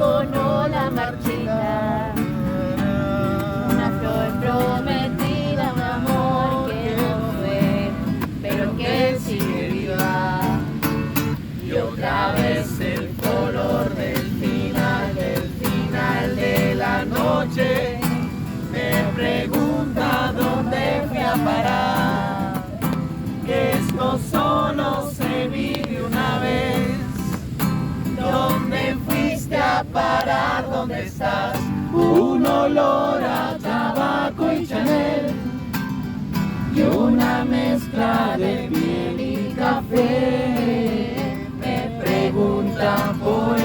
abonó la marchita. Una flor prometida, un amor que no fue, pero que sigue viva. Y otra vez el color del final de la noche me pregunta dónde fui a parar. Que esto solo se vive una vez. ¿Dónde fuiste a parar? ¿Dónde estás? Un olor a tabaco y Chanel y una mezcla de miel y café. Me preguntan por